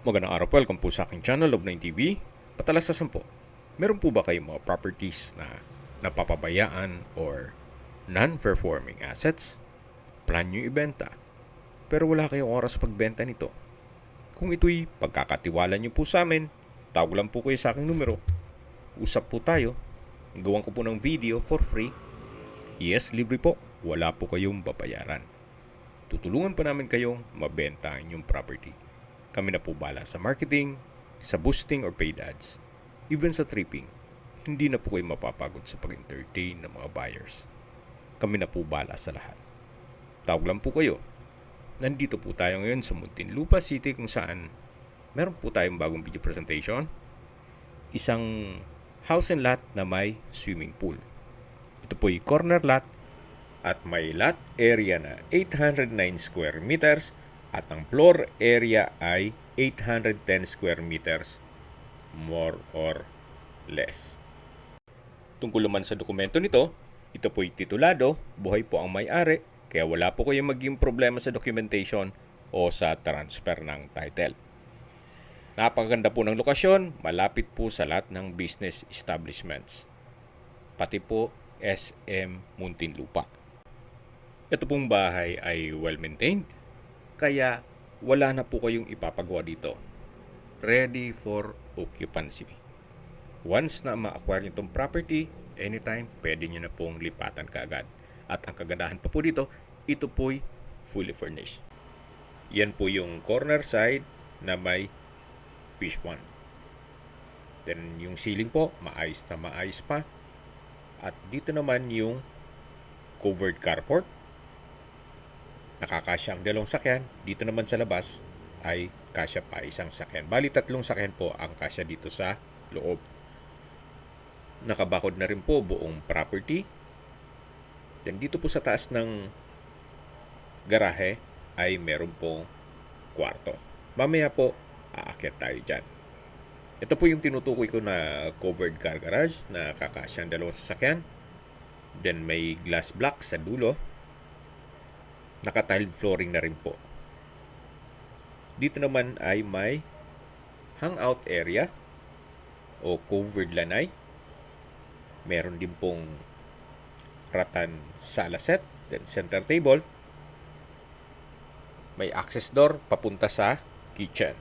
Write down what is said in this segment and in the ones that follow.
Magandang araw po, welcome po sa aking channel, Love9 TV. Patalasasan po, meron po ba kayong mga properties na napapabayaan or non-performing assets? Plan nyo ibenta, pero wala kayong oras pagbenta nito. Kung ito'y pagkakatiwala nyo po sa amin, tawag lang po kayo sa aking numero. Usap po tayo, gawan ko po ng video for free. Yes, libre po, wala po kayong babayaran. Tutulungan pa namin kayong mabenta ang inyong property. Kami na po bala sa marketing, sa boosting or paid ads, even sa tripping. Hindi na po kayo mapapagod sa pag-entertain ng mga buyers. Kami na po bala sa lahat. Tawag lang po kayo. Nandito po tayo ngayon sa Muntinlupa City kung saan meron po tayong bagong video presentation. Isang house and lot na may swimming pool. Ito po yung corner lot at may lot area na 809 square meters at ang floor area ay 810 square meters more or less. Tungkol naman sa dokumento nito, ito po'y titulado, buhay po ang may-ari, kaya wala po kayong maging problema sa documentation o sa transfer ng title. Napakaganda po ng lokasyon, malapit po sa lahat ng business establishments. Pati po SM Muntinlupa. Ito pong bahay ay well-maintained, kaya wala na po kayong ipapagawa dito. Ready for occupancy. Once na ma-acquire nyo itong property, anytime, pwede nyo na pong lipatan kaagad. At ang kagandahan pa po dito, ito po'y fully furnished. Yan po yung corner side na may fish pond. Then yung ceiling po, maayos na maayos pa. At dito naman yung covered carport. Nakakasya ang dalawang sakyan. Dito naman sa labas ay kasya pa isang sakyan. Bali, 3 sakyan po ang kasya dito sa loob. Nakabakod na rin po buong property. Then dito po sa taas ng garahe ay meron pong kwarto. Mamaya po, aakyat tayo dyan. Ito po yung tinutukoy ko na covered car garage na kakasya ang dalawang sasakyan. Then may glass block sa dulo. Naka-tiled flooring na rin po. Dito naman ay may hangout area o covered lanay. Meron din pong rattan sala set, then center table. May access door papunta sa kitchen.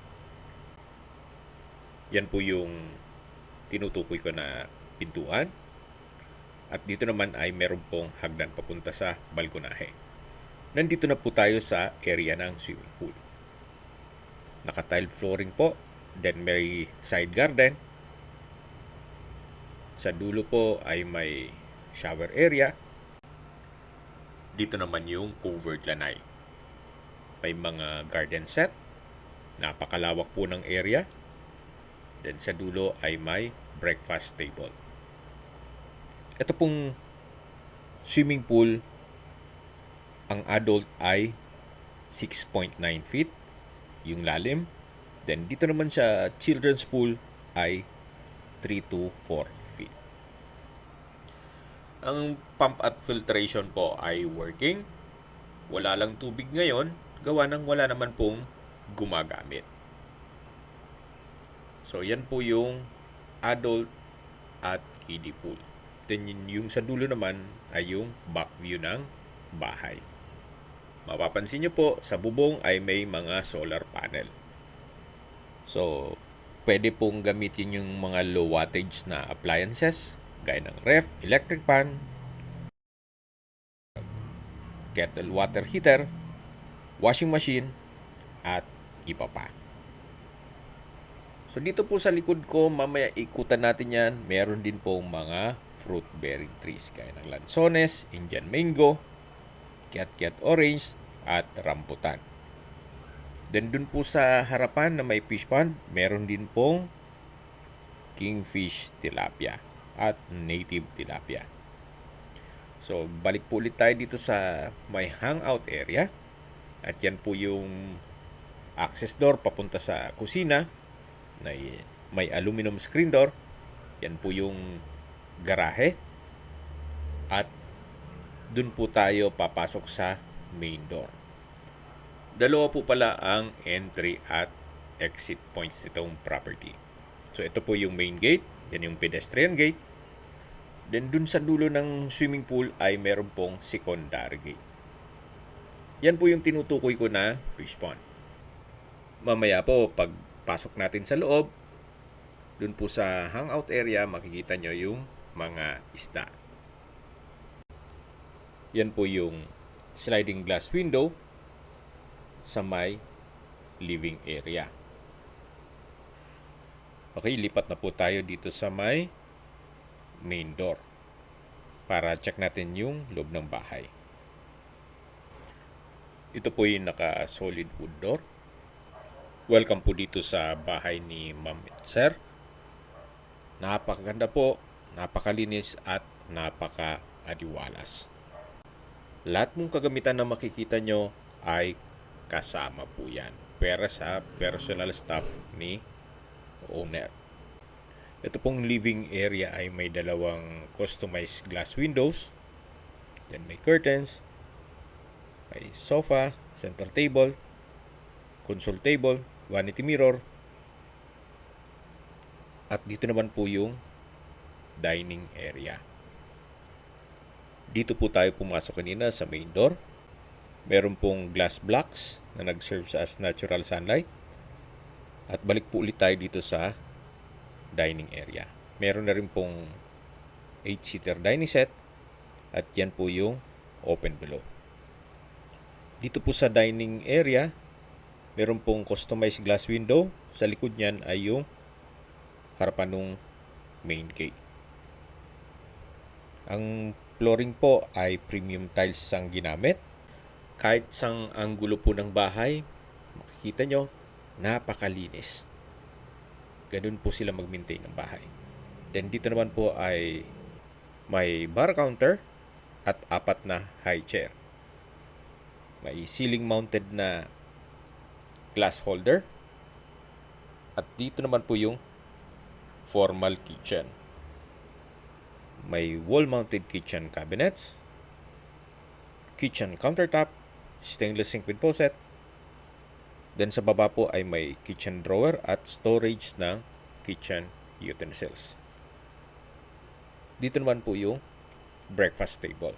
Yan po yung tinutukoy ko na pintuan. At dito naman ay meron pong hagdan papunta sa balkonahe. Nandito na po tayo sa area ng swimming pool. Naka-tile flooring po. Then may side garden. Sa dulo po ay may shower area. Dito naman yung covered lanay. May mga garden set. Napakalawak po ng area. Then sa dulo ay may breakfast table. Ito pong swimming pool, ang adult ay 6.9 feet yung lalim. Then dito naman sa children's pool ay 3 to 4 feet. Ang pump at filtration po ay working. Wala lang tubig ngayon, gawa ng wala naman pong gumagamit. So yan po yung adult at kiddie pool. Then yung sa dulo naman ay yung back view ng bahay. Mapapansin nyo po, sa bubong ay may mga solar panel. So, pwede pong gamitin yung mga low wattage na appliances, gaya ng ref, electric fan, kettle water heater, washing machine, at iba pa. So, dito po sa likod ko, mamaya ikutan natin yan. Meron din pong mga fruit-bearing trees, gaya ng lansones, Indian mango, kiat-kiat orange, at rambutan. Then dun po sa harapan na may fish pond, meron din pong kingfish tilapia at native tilapia. So, balik po ulit tayo dito sa may hangout area. At yan po yung access door papunta sa kusina. May aluminum screen door. Yan po yung garahe. At dun po tayo papasok sa main door. Dalawa po pala ang entry at exit points nitong property. So ito po yung main gate, yan yung pedestrian gate. Then dun sa dulo ng swimming pool ay meron pong secondary gate. Yan po yung tinutukoy ko na fish pond. Mamaya po, pag pasok natin sa loob, dun po sa hangout area, makikita nyo yung mga isda. Yan po yung sliding glass window sa may living area. Okay, lipat na po tayo dito sa may main door para check natin yung loob ng bahay. Ito po yung naka-solid wood door. Welcome po dito sa bahay ni Ma'am at Sir. Napakaganda po, napakalinis at napaka-adiwalas. Lahat mong kagamitan na makikita nyo ay kasama po yan. Pera sa personal staff ni owner. Ito pong living area ay may dalawang customized glass windows. Then may curtains, may sofa, center table, console table, vanity mirror. At dito naman po yung dining area. Dito po tayo pumasok kanina sa main door. Meron pong glass blocks na nag-serve as natural sunlight. At balik po ulit tayo dito sa dining area. Meron na rin pong 8-seater dining set. At yan po yung open below. Dito po sa dining area, meron pong customized glass window. Sa likod niyan ay yung harapan ng main gate. Ang flooring po ay premium tiles ang ginamit. Kahit sang anggulo po ng bahay, makikita nyo, napakalinis. Ganun po sila mag-maintain ng bahay. Then dito naman po ay may bar counter at 4 na high chair. May ceiling mounted na glass holder. At dito naman po yung formal kitchen. May wall-mounted kitchen cabinets, kitchen countertop, stainless sink with faucet. Then sa baba po ay may kitchen drawer at storage ng kitchen utensils. Dito naman po yung breakfast table.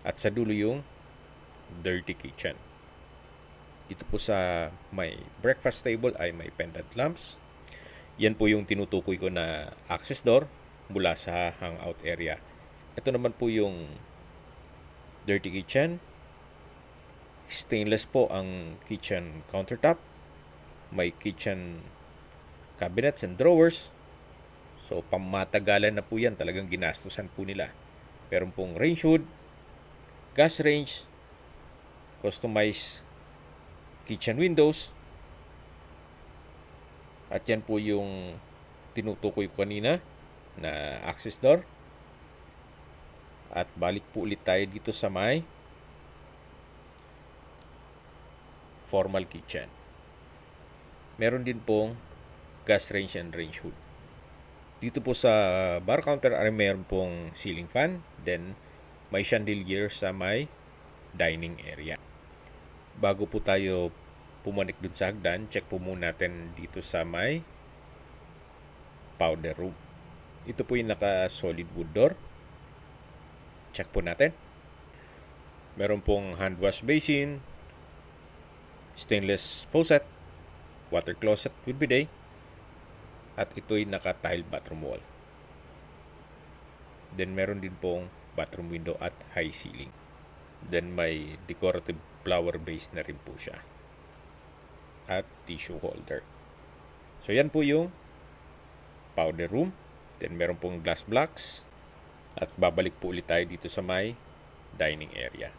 At sa dulo yung dirty kitchen. Dito po sa may breakfast table ay may pendant lamps. Yan po yung tinutukoy ko na access door mula sa hangout area. Ito naman po yung dirty kitchen. Stainless po ang kitchen countertop. May kitchen cabinets and drawers. So, pamatagalan na po yan. Talagang ginastusan po nila. Meron pong range hood, gas range, customized kitchen windows. At yan po yung tinutukoy ko kanina na access door. At balik po ulit tayo dito sa may formal kitchen. Meron din pong gas range and range hood. Dito po sa bar counter ay meron pong ceiling fan. Then may chandelier sa may dining area. Bago po tayo pumanik dun sa hagdan, check po muna natin dito sa may powder room. Ito po yung naka-solid wood door. Check po natin. Meron pong hand wash basin, stainless faucet, water closet with bidet, at ito'y naka-tile bathroom wall. Then meron din pong bathroom window at high ceiling. Then may decorative flower base na rin po siya. At tissue holder. So yan po yung powder room. Then meron pong glass blocks. At babalik po ulit tayo dito sa may dining area.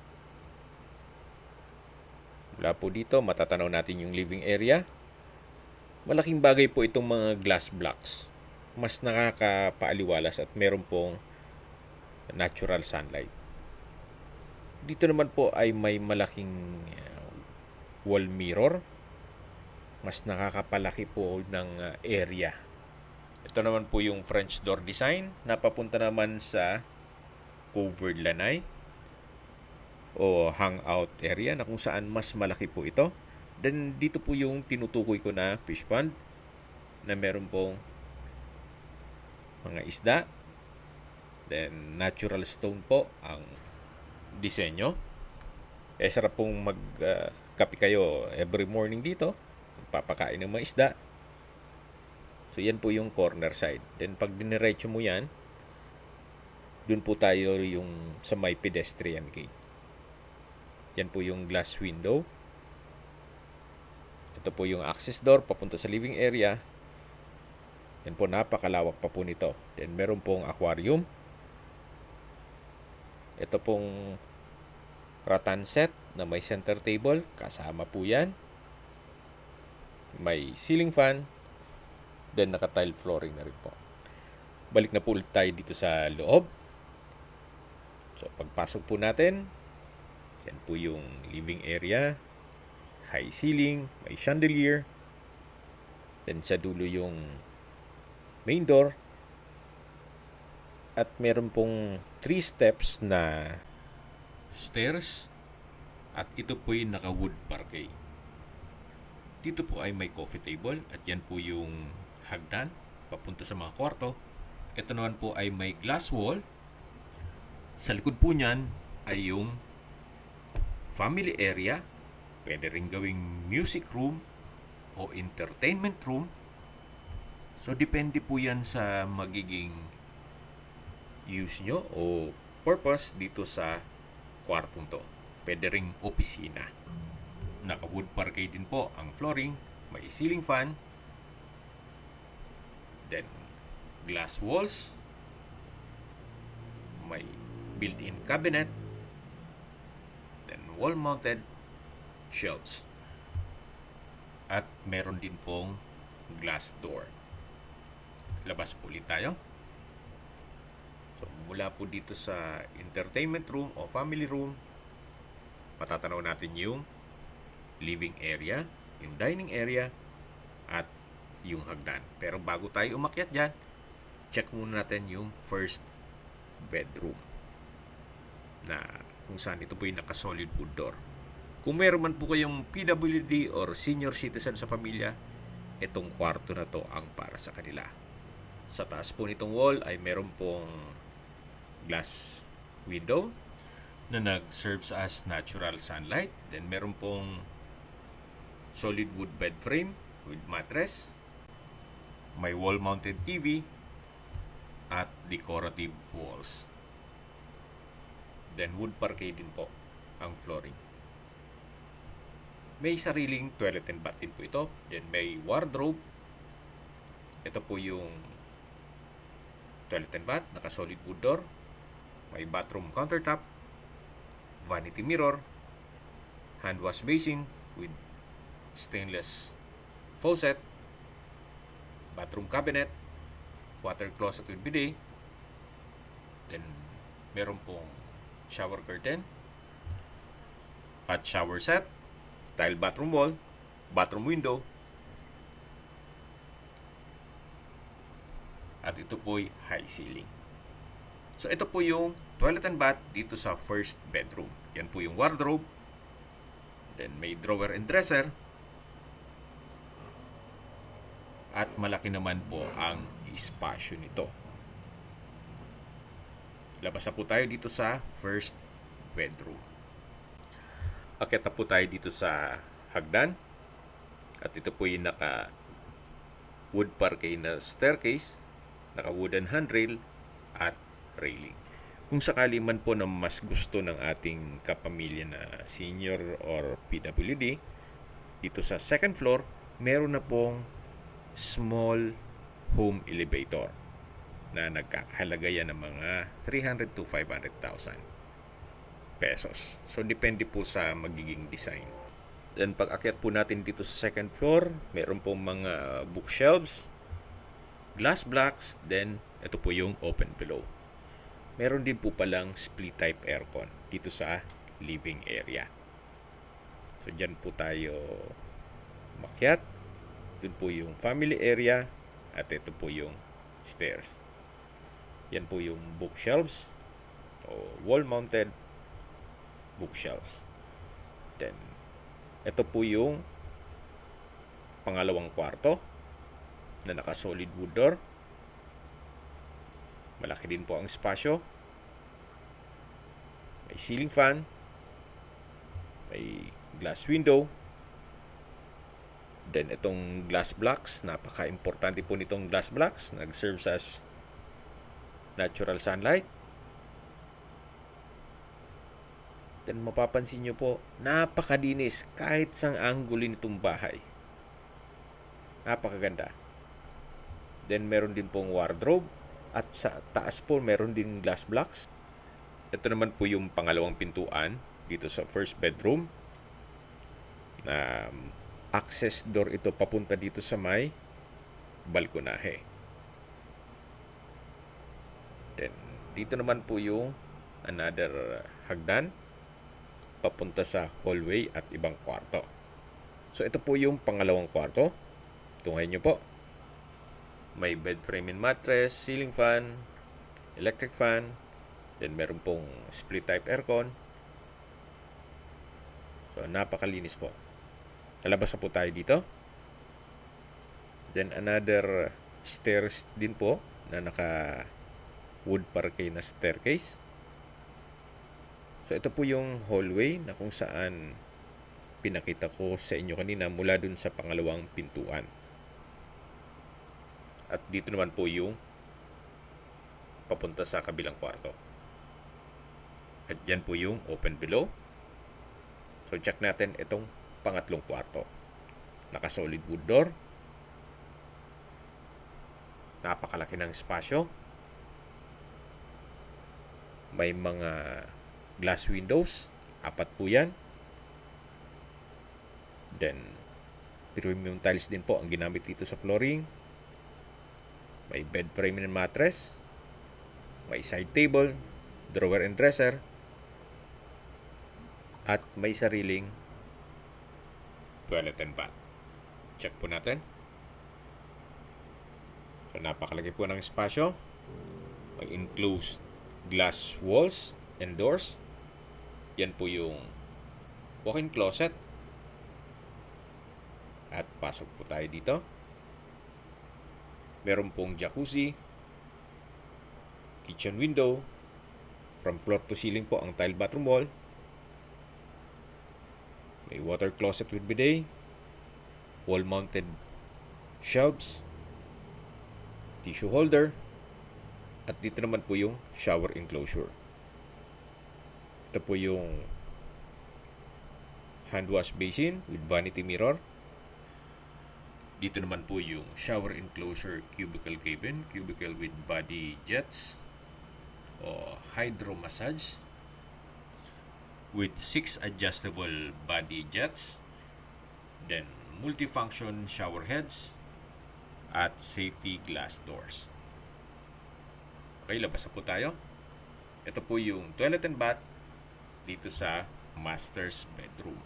Mula po dito, matatanaw natin yung living area. Malaking bagay po itong mga glass blocks. Mas nakakapaaliwalas at meron pong natural sunlight. Dito naman po ay may malaking wall mirror. Mas nakakapalaki po ng area. Ito naman po yung French door design na papunta naman sa covered lanai o hangout area na kung saan mas malaki po ito. Then dito po yung tinutukoy ko na fish pond na meron pong mga isda. Then natural stone po ang disenyo. Sarap pong kape kayo every morning dito. Papakain ng mga isda. So yan po yung corner side. Then pag diniretso mo yan, dun po tayo yung sa may pedestrian gate. Yan po yung glass window. Ito po yung access door papunta sa living area. Yan po, napakalawak pa po nito. Then meron pong aquarium. Ito pong rattan set na may center table. Kasama po yan. May ceiling fan. Then naka-tile flooring na rin po. Balik na po ulit tayo dito sa loob. So pagpasok po natin, yan po yung living area. High ceiling, may chandelier. Then sa dulo yung main door. At meron pong 3 steps na stairs. At ito po yung naka-wood parquet. Dito po ay may coffee table. At yan po yung hagdan papunta sa mga kwarto. Ito naman po ay may glass wall. Sa likod po niyan ay yung family area. Pwede rin gawing music room o entertainment room. So, depende po yan sa magiging use nyo o purpose dito sa kwartong to. Pwede ring opisina. Naka-wood parquet din po ang flooring. May ceiling fan. Then, glass walls. May built-in cabinet. Then, wall-mounted shelves. At meron din pong glass door. Labas po ulit tayo. So, mula po dito sa entertainment room o family room, matatanaw natin yung living area, yung dining area, at yung hagdan. Pero bago tayo umakyat dyan, check muna natin yung first bedroom na kung saan ito po yung naka-solid wood door. Kung meron man po kayong PWD or senior citizen sa pamilya, itong kwarto na to ang para sa kanila. Sa taas po nitong wall ay meron pong glass window na nag-serves as natural sunlight. Then meron pong solid wood bed frame with mattress. May wall-mounted TV at decorative walls. Then wood parquet din po ang flooring. May sariling toilet and bath din po ito. Then may wardrobe. Ito po yung toilet and bath, naka-solid wood door. May bathroom countertop, vanity mirror, hand wash basin with stainless faucet, bathroom cabinet, water closet with bidet. Then meron pong shower curtain, hot shower set, tile bathroom wall, bathroom window. At ito po'y high ceiling. So ito po yung toilet and bath dito sa first bedroom. Yan po yung wardrobe. Then may drawer and dresser. At malaki naman po ang espasyo nito. Labas na po tayo dito sa first bedroom. Akyat na po tayo dito sa hagdan. At ito po yung naka wood parquet na staircase, naka wooden handrail at railing. Kung sakali man po na mas gusto ng ating kapamilya na senior or PWD, dito sa second floor, meron na pong small home elevator na nagkakahalaga yan ng mga 300 to 500,000 pesos. So, depende po sa magiging design. Then, pag akyat po natin dito sa second floor, meron pong mga bookshelves, glass blocks, then ito po yung open below. Meron din po palang split type aircon dito sa living area. So, dyan po tayo makyat. Doon po yung family area at ito po yung stairs. Yan po yung bookshelves o wall-mounted bookshelves. Then, ito po yung pangalawang kwarto na naka-solid wood door. Malaki din po ang espasyo. May ceiling fan. May glass window. Then itong glass blocks, napaka-importante po nitong glass blocks. Nag-serves as natural sunlight. Then mapapansin nyo po, napakadinis kahit sang angulo nitong bahay. Napakaganda. Then meron din pong wardrobe. At sa taas po meron din glass blocks. Ito naman po yung pangalawang pintuan dito sa first bedroom. Na access door ito papunta dito sa may balkonahe. Then dito naman po yung another hagdan papunta sa hallway at ibang kwarto. So ito po yung pangalawang kwarto. Tunghayin nyo po. May bed frame and mattress, ceiling fan, electric fan, then meron pong split type aircon. So napakalinis po. Lalabas na po tayo dito. Then another stairs din po na naka wood parquet na staircase. So ito po yung hallway na kung saan pinakita ko sa inyo kanina mula dun sa pangalawang pintuan. At dito naman po yung papunta sa kabilang kwarto. At dyan po yung open below. So check natin itong pangatlong kwarto. Naka-solid wood door. Napakalaki ng espasyo. May mga glass windows. 4 po yan. Then, premium tiles din po ang ginamit dito sa flooring. May bed frame and mattress. May side table, drawer and dresser. At may sariling toilet and bath. Check po natin. So, napakalaki po ng espasyo. May enclosed glass walls and doors. Yan po yung walk-in closet. At pasok po tayo dito. Meron pong jacuzzi, kitchen window, from floor to ceiling po ang tile bathroom wall. May water closet with bidet, wall-mounted shelves, tissue holder, at dito naman po yung shower enclosure. Ito po yung hand wash basin with vanity mirror. Dito naman po yung shower enclosure cubicle cabin, cubicle with body jets o hydro massage with 6 adjustable body jets, then multifunction shower heads at safety glass doors. Okay, labas na po tayo. Ito po yung toilet and bath dito sa master's bedroom.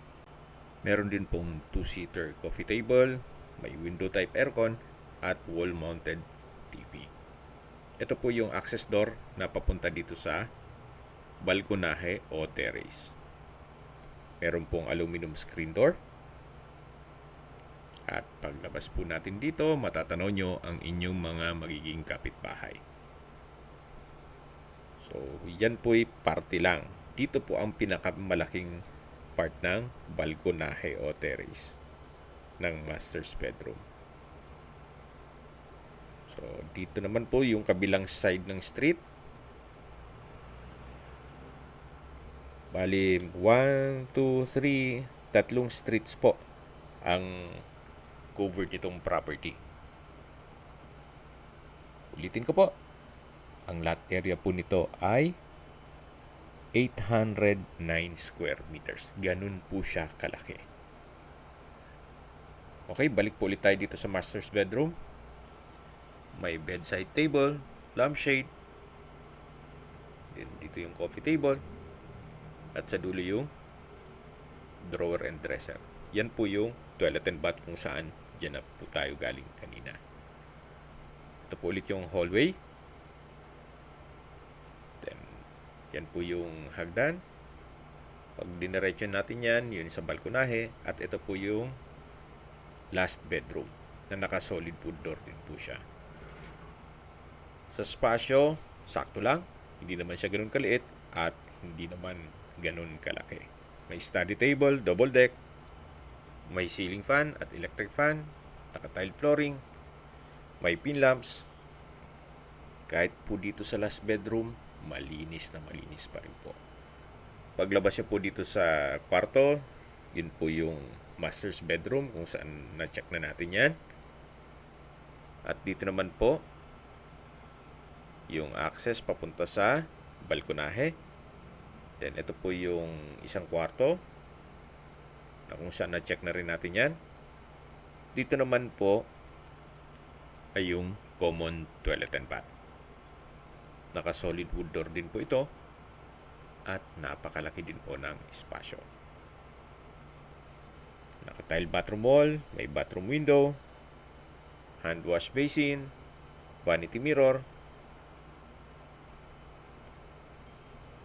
Meron din pong 2-seater coffee table, may window type aircon at wall-mounted TV. Ito po yung access door na papunta dito sa balkonahe o terrace. Meron pong aluminum screen door. At paglabas po natin dito, matatanaw nyo ang inyong mga magiging kapitbahay. So, yan po'y parte lang. Dito po ang pinakamalaking part ng balkonahe o terrace ng master's bedroom. So, dito naman po yung kabilang side ng street. Bali, 1, 2, 3, tatlong streets po ang covered nitong property. Ulitin ko po. Ang lot area po nito ay 809 square meters. Ganun po siya kalaki. Okay, balik po ulit tayo dito sa master's bedroom. May bedside table, lampshade. Then dito yung coffee table. At sa dulo yung drawer and dresser. Yan po yung toilet and bath kung saan dyan na po tayo galing kanina. Ito po ulit yung hallway. Then, yan po yung hagdan. Pag diniretso natin yan, yun sa balkonahe. At ito po yung last bedroom na naka-solid wood door din po siya. Sa spasyo, sakto lang. Hindi naman siya ganun kaliit at hindi naman ganun kalaki. May study table, double deck, may ceiling fan at electric fan, naka-tile flooring, may pin lamps. Kahit po dito sa last bedroom, malinis na malinis pa rin po. Paglabas niyo po dito sa kwarto, yun po yung master's bedroom kung saan na-check na natin yan. At dito naman po, yung access papunta sa balkonahe. Then ito po yung isang kwarto na kung saan na-check na rin natin yan. Dito naman po ay yung common toilet and bath. Naka-solid wood door din po ito at napakalaki din po ng espasyo. Naka-tile bathroom wall, may bathroom window, hand wash basin, vanity mirror,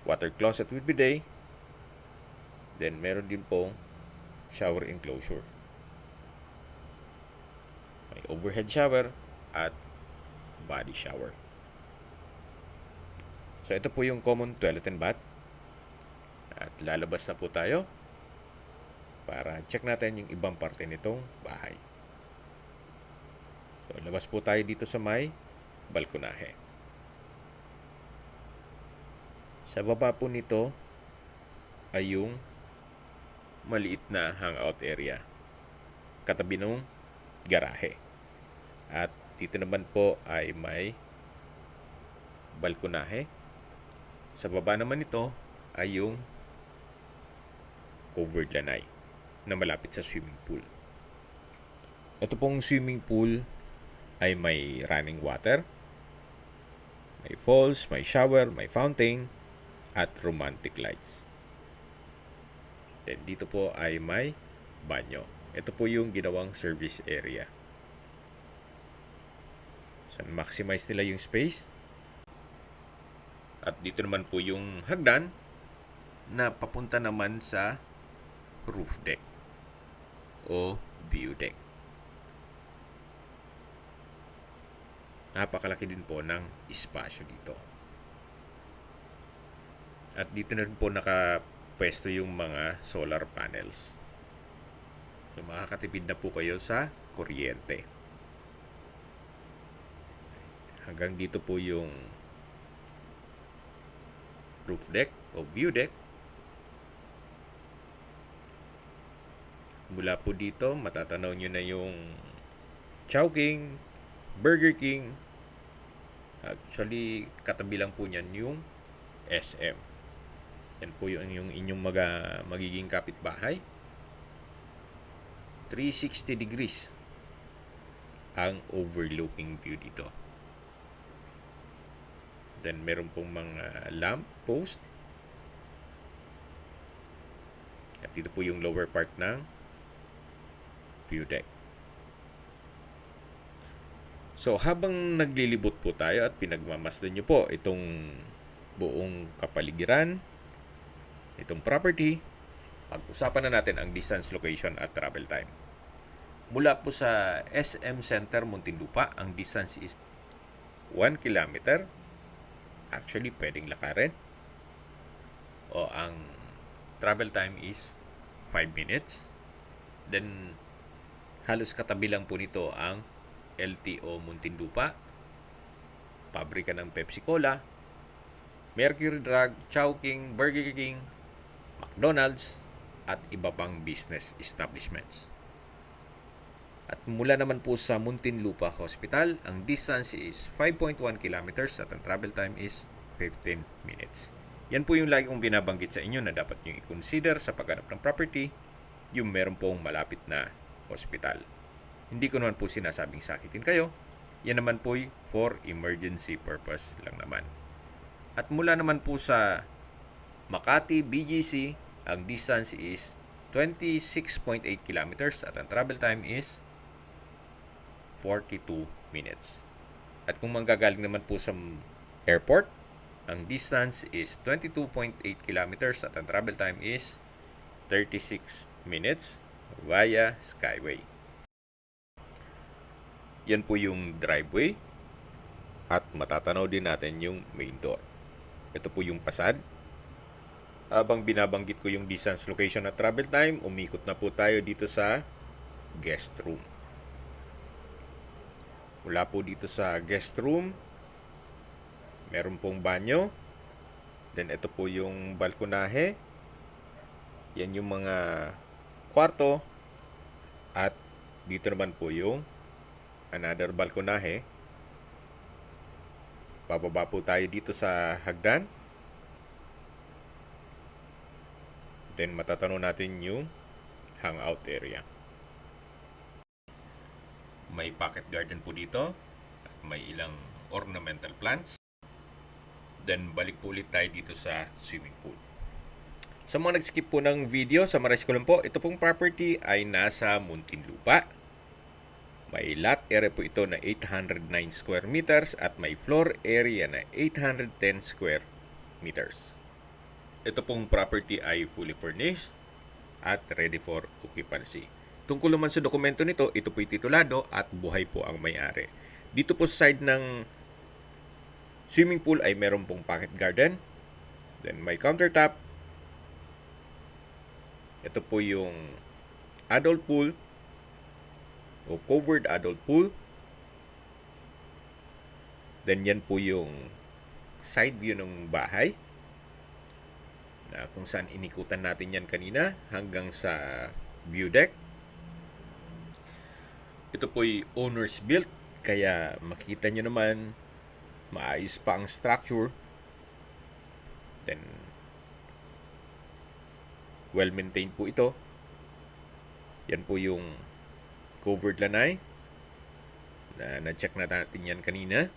water closet with bidet, then meron din pong shower enclosure. May overhead shower at body shower. So ito po yung common toilet and bath. At lalabas na po tayo para check natin yung ibang parte nitong bahay. So labas po tayo dito sa may balkonahe. Sa baba po nito ay yung maliit na hangout area katabi ng garahe. At dito naman po ay may balkonahe. Sa baba naman ito ay yung covered lanai na malapit sa swimming pool. Ito pong swimming pool ay may running water, may falls, may shower, may fountain, at romantic lights. Then dito po ay may banyo. Ito po yung ginawang service area. So maximize nila yung space. At dito naman po yung hagdan na papunta naman sa roof deck o view deck. Napakalaki din po ng espasyo dito. At dito na rin po nakapwesto yung mga solar panels. So makakatipid na po kayo sa kuryente. Hanggang dito po yung roof deck o view deck. Mula po dito, matatanaw nyo na yung Chowking, Burger King. Actually, katabi lang po niyan yung SM. Yan po yung inyong magiging kapitbahay. 360 degrees ang overlooking view dito. Then meron pong mga lamp post. At dito po yung lower part ng view deck. So habang naglilibot po tayo at pinagmamasdan nyo po itong buong kapaligiran, itong property, pag-usapan na natin ang distance, location at travel time. Mula po sa SM Center Muntinlupa, ang distance is 1 kilometer. Actually, pwedeng lakarin. O ang travel time is 5 minutes. Then, halos katabi lang po nito ang LTO Muntinlupa, pabrika ng Pepsi Cola, Mercury Drug, Chowking, Burger King, McDonald's, at iba pang business establishments. At mula naman po sa Muntinlupa Hospital, ang distance is 5.1 kilometers at ang travel time is 15 minutes. Yan po yung lagi kong binabanggit sa inyo na dapat nyo i-consider sa paghanap ng property, yung meron pong malapit na hospital. Hindi ko naman po sinasabing sakitin kayo. Yan naman po for emergency purpose lang naman. At mula naman po sa Makati, BGC, ang distance is 26.8 kilometers at ang travel time is 42 minutes. At kung manggagaling naman po sa airport, ang distance is 22.8 kilometers at ang travel time is 36 minutes via Skyway. Yan po yung driveway. At matatanaw din natin yung main door. Ito po yung pasad. Habang binabanggit ko yung distance, location at travel time, umikot na po tayo dito sa guest room. Mula po dito sa guest room, meron pong banyo. Then ito po yung balkonahe. Yan yung mga kwarto. At dito naman po yung another balkonahe. Bababa po tayo dito sa hagdan. Then matatanong natin yung hangout area. May pocket garden po dito. At may ilang ornamental plants. Then balik po ulit tayo dito sa swimming pool. Sa mga nag-skip po ng video, summarize ko lang po, ito pong property ay nasa Muntinlupa. May lot area po ito na 809 square meters at may floor area na 810 square meters. Ito pong property ay fully furnished at ready for occupancy. Tungkol naman sa dokumento nito, ito po'y titulado at buhay po ang may-ari. Dito po sa side ng swimming pool ay meron pong pocket garden. Then may countertop. Ito po yung adult pool o covered adult pool. Then yan po yung side view ng bahay. Na kung saan inikutan natin yan kanina hanggang sa view deck. Ito po'y owner's built, kaya makita nyo naman maayos pa ang structure. Then well maintained po ito. Yan po yung covered lanai na na-check na natin yan kanina.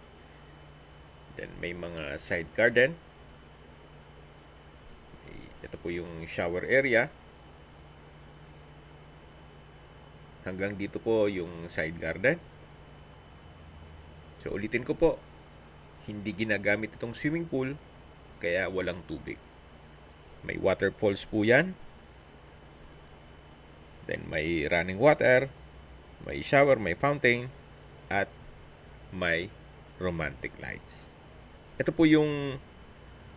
Then may mga side garden. Ito po yung shower area. Hanggang dito po yung side garden. So ulitin ko po, hindi ginagamit itong swimming pool kaya walang tubig. May waterfalls po yan. Then may running water, may shower, may fountain, at may romantic lights. Ito po yung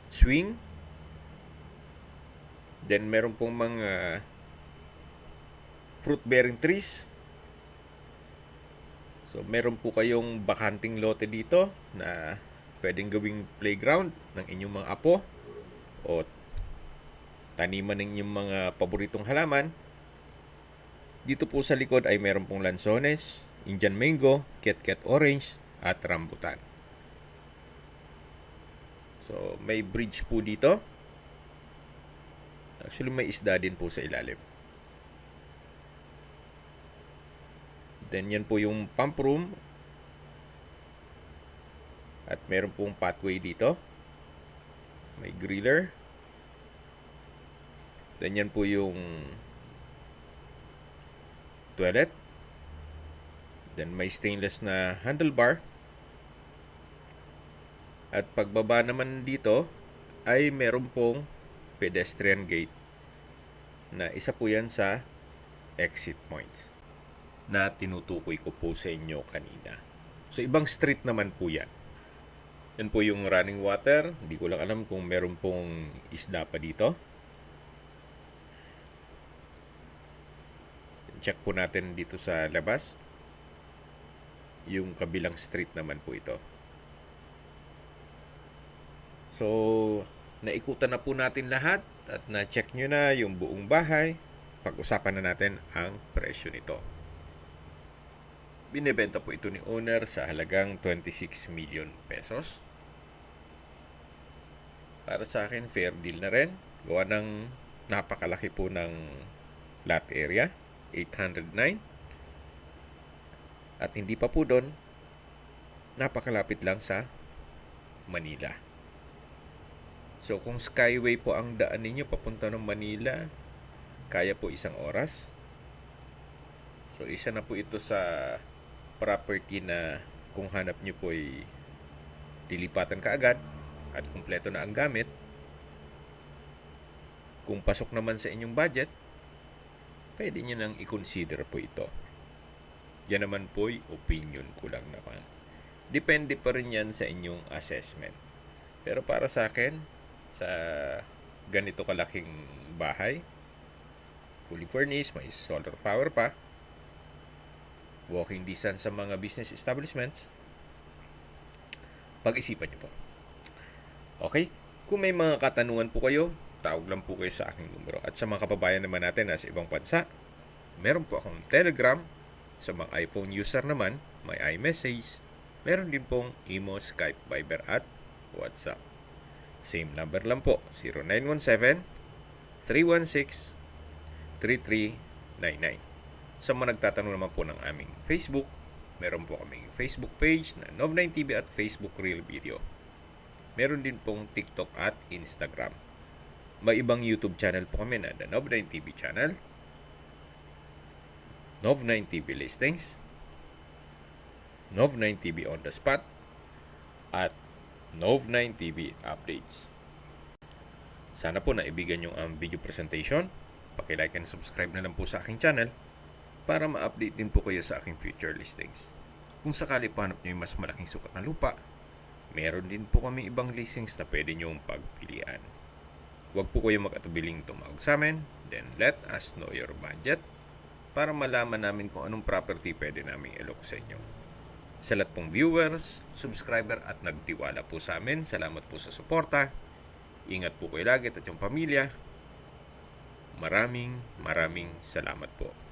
swing. Then meron pong mga fruit-bearing trees. So meron po kayong bakanting lote dito na pwedeng gawing playground ng inyong mga apo o taniman ng inyong mga paboritong halaman. Dito po sa likod ay meron pong lansones, Indian mango, Ket-Ket orange, at rambutan. So may bridge po dito. Actually, may isda din po sa ilalim. Then, yan po yung pump room. At meron pong pathway dito. May griller. Then, yan po yung toilet. Then, may stainless na handlebar. At pagbaba naman dito, ay meron pong pedestrian gate na isa po yan sa exit points na tinutukoy ko po sa inyo kanina. So ibang street naman po yan. Yan po yung running water. Hindi ko lang alam kung meron pong isda pa dito. Check po natin dito sa labas. Yung kabilang street naman po ito. So naikutan na po natin lahat at na-check nyo na yung buong bahay. Pag-usapan na natin ang presyo nito. Binebenta po ito ni owner sa halagang 26 million pesos. Para sa akin, fair deal na rin. Gawa ng napakalaki po ng lot area, 809. At hindi pa po doon, napakalapit lang sa Manila. So kung skyway po ang daan ninyo papunta ng Manila, kaya po isang oras. So isa na po ito sa property na kung hanap nyo po ay dilipatan kaagad at kumpleto na ang gamit. Kung pasok naman sa inyong budget, pwede nyo nang i-consider po ito. Yan naman po'y opinion ko lang naman. Depende pa rin yan sa inyong assessment. Pero para sa akin, sa ganito kalaking bahay, fully furnished, may solar power pa, walking distance sa mga business establishments, pag-isipan nyo po. Okay? Kung may mga katanungan po kayo, tawag lang po kayo sa aking numero. At sa mga kababayan naman natin na sa ibang bansa, meron po akong Telegram. Sa mga iPhone user naman, may iMessage. Meron din pong Imo, Skype, Viber at WhatsApp. Same number lang po, 0917-316-3399. Sa mga nagtatanong naman po ng aming Facebook, meron po kaming Facebook page na Nov9TV at Facebook Real Video. Meron din pong TikTok at Instagram. May ibang YouTube channel po kami na The Nov9TV channel, Nov9TV Listings, Nov9TV On The Spot, at Nov9TV Updates. Sana po naibigan yung video presentation. Paki-like and subscribe na lang po sa aking channel para ma-update din po kayo sa aking future listings. Kung sakali po hanap nyo yung mas malaking sukat na lupa, meron din po kami ibang listings na pwede nyong pagpilian. Huwag po kayo mag-atubiling tumawag sa amin, then let us know your budget para malaman namin kung anong property pwede namin ilok sa inyo. Sa lahat pong viewers, subscriber at nagtiwala po sa amin, salamat po sa suporta. Ingat po kayo lagi at yung pamilya. Maraming salamat po.